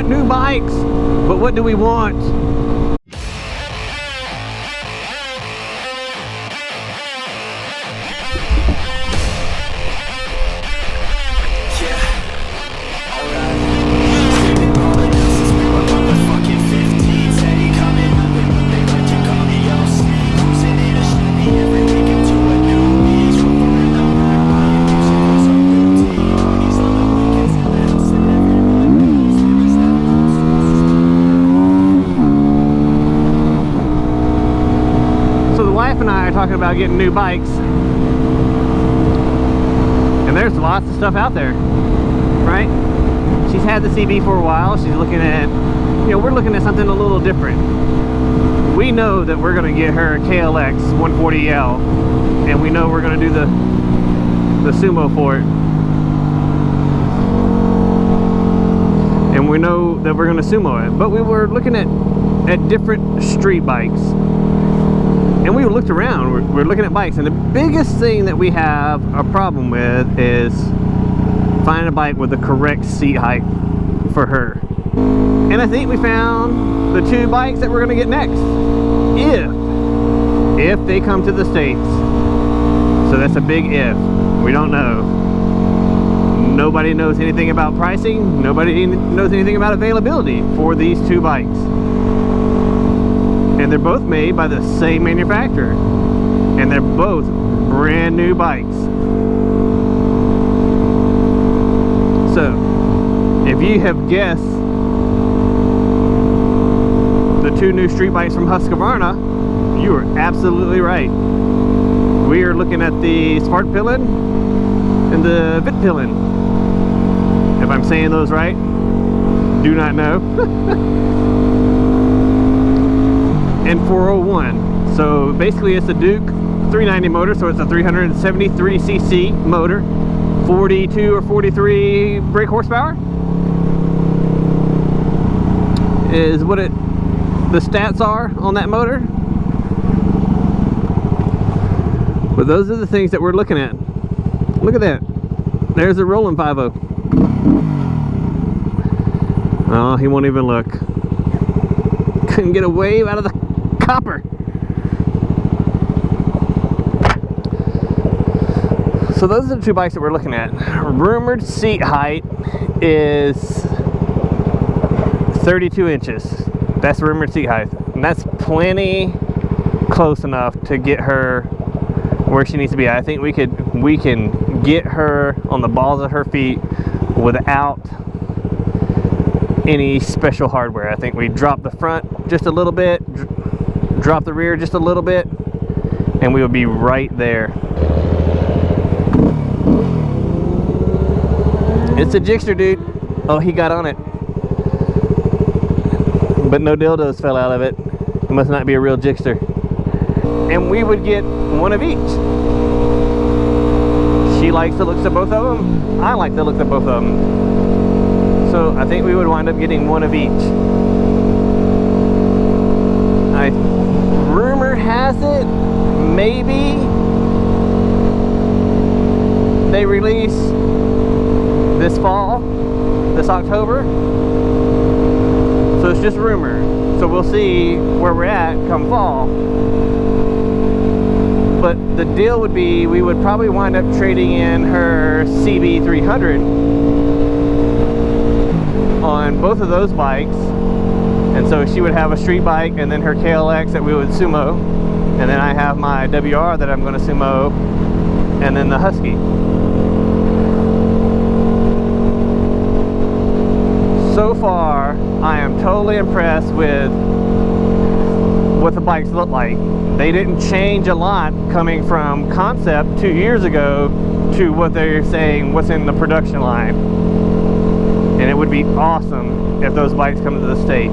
want new bikes, but what do we want? Talking about getting new bikes, and there's lots of stuff out there, right? She's had the CB for a while. She's looking at, you know, we're looking at something a little different. We know that we're going to get her a KLX 140L, and we know we're going to do the Sumo for it, and we know that we're going to Sumo it. But we were looking at different street bikes. And we looked around, we're looking at bikes, and the biggest thing that we have a problem with is finding a bike with the correct seat height for her. And I think we found the two bikes that we're going to get next, if they come to the States. So that's a big if. We don't know. Nobody knows anything about pricing. Nobody knows anything about availability for these two bikes. And they're both made by the same manufacturer, and they're both brand new bikes. So if you have guessed the two new street bikes from Husqvarna, you are absolutely right. We are looking at the Sparkpillen and the Vitpillen. If I'm saying those right, do not know. And 401. So basically it's a Duke 390 motor, so it's a 373cc motor, 42 or 43 brake horsepower is what the stats are on that motor. But those are the things that we're looking at. Look at that. There's a rolling 5.0. Oh, he won't even look. Couldn't get a wave out of the copper. So those are the two bikes that we're looking at. Rumored seat height is 32 inches. That's rumored seat height, and that's plenty close enough to get her where she needs to be. I think we can get her on the balls of her feet without any special hardware. I think we drop the front just a little bit, drop the rear just a little bit, and we will be right there. It's a Jigster, dude. Oh, he got on it, but no dildos fell out of it. It must not be a real Jigster. And we would get one of each. She likes the looks of both of them. I like the looks of both of them. So I think we would wind up getting one of each. Rumor has it, maybe they release this fall, this October. So it's just rumor. So we'll see where we're at come fall. But the deal would be we would probably wind up trading in her CB300 on both of those bikes. And so she would have a street bike and then her KLX that we would Sumo. And then I have my WR that I'm going to Sumo, and then the Husky. So far, I am totally impressed with what the bikes look like. They didn't change a lot coming from concept 2 years ago to what they're saying, what's in the production line. And it would be awesome if those bikes come to the state.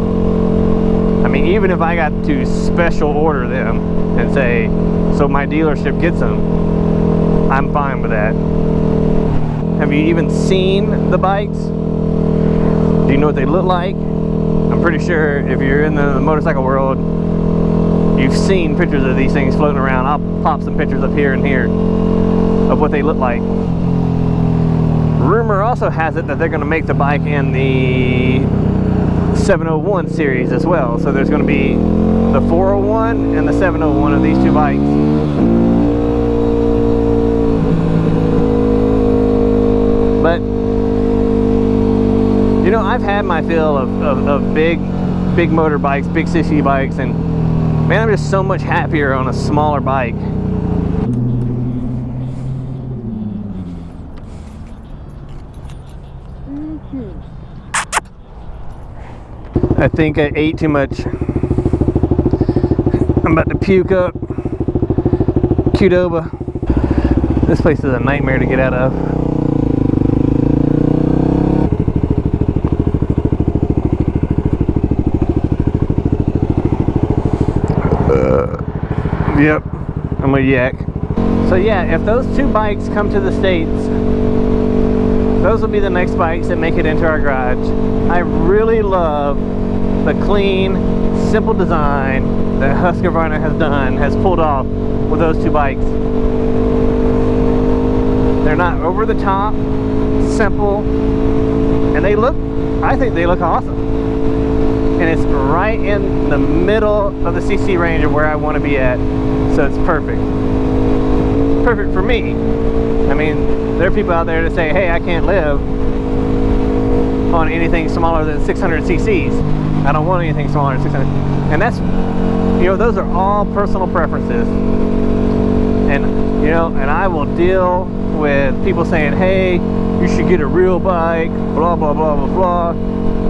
I mean, even if I got to special order them and say, so my dealership gets them, I'm fine with that. Have you even seen the bikes? Do you know what they look like? I'm pretty sure if you're in the motorcycle world, you've seen pictures of these things floating around. I'll pop some pictures up here and here of what they look like. Rumor also has it that they're going to make the bike in the 701 series as well. So there's going to be the 401 and the 701 of these two bikes. But you know, I've had my fill of big motorbikes, big cc bikes, and man, I'm just so much happier on a smaller bike. I think I ate too much. I'm about to puke up. Qdoba. This place is a nightmare to get out of. Yep, I'm a yak. So yeah, if those two bikes come to the States, those will be the next bikes that make it into our garage. I really love the clean, simple design that Husqvarna has pulled off with those two bikes. They're not over the top, simple, and they look, I think they look awesome. And it's right in the middle of the CC range of where I want to be at, so it's perfect. Perfect for me. I mean, there are people out there that say, hey, I can't live on anything smaller than 600 cc's. I don't want anything smaller than 600. And that's, you know, those are all personal preferences. And, you know, and I will deal with people saying, hey, you should get a real bike, blah, blah, blah, blah, blah.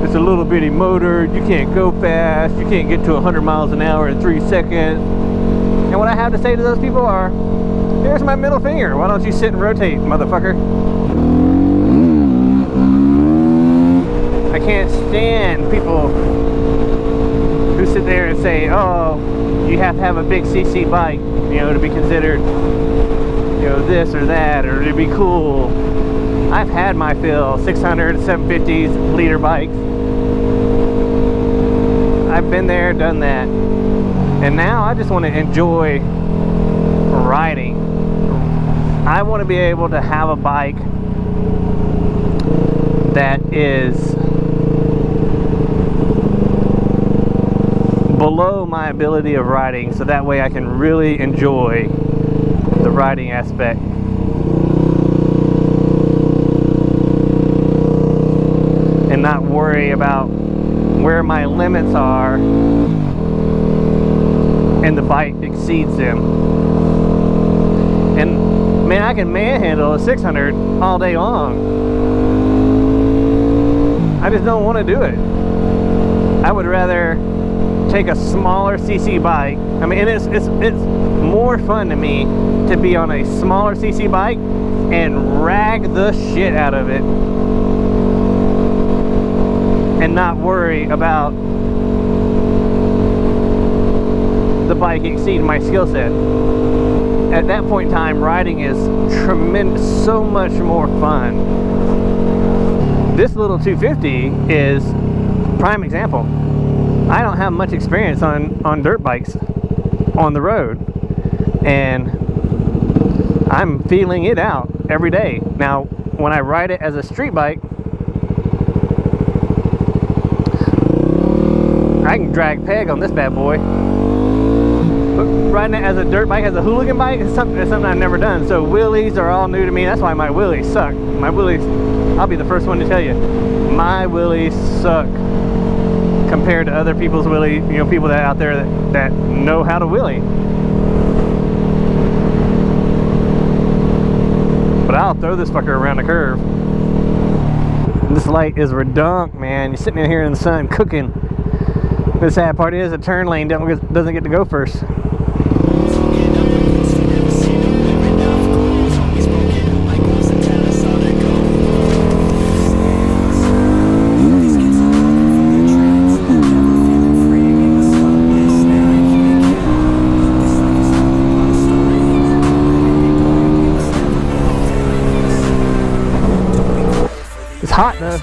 It's a little bitty motor, you can't go fast, you can't get to 100 miles an hour in 3 seconds. And what I have to say to those people are, here's my middle finger, why don't you sit and rotate, motherfucker? I can't stand people who sit there and say, oh, you have to have a big CC bike, you know, to be considered, you know, this or that, or to be cool. I've had my fill, 600, 750s, liter bikes. I've been there, done that. And now I just want to enjoy riding. I want to be able to have a bike that is below my ability of riding, so that way I can really enjoy the riding aspect. And not worry about where my limits are and the bike exceeds them. And man, I can manhandle a 600 all day long. I just don't want to do it. I would rather take a smaller CC bike. I mean, it's more fun to me to be on a smaller CC bike and rag the shit out of it and not worry about the bike exceeding my skill set. At that point in time, riding is tremendous, so much more fun. This little 250 is prime example. I don't have much experience on dirt bikes on the road, and I'm feeling it out every day. Now, when I ride it as a street bike, I can drag peg on this bad boy. But riding it as a dirt bike, as a hooligan bike, is something I've never done. So wheelies are all new to me. That's why my wheelies suck. My wheelies, I'll be the first one to tell you, my wheelies suck compared to other people's wheelies. You know, people that out there that know how to wheelie. But I'll throw this fucker around the curve. This light is redunk, man. You're sitting in here in the sun cooking. The sad part is the turn lane doesn't get to go first. It's hot though.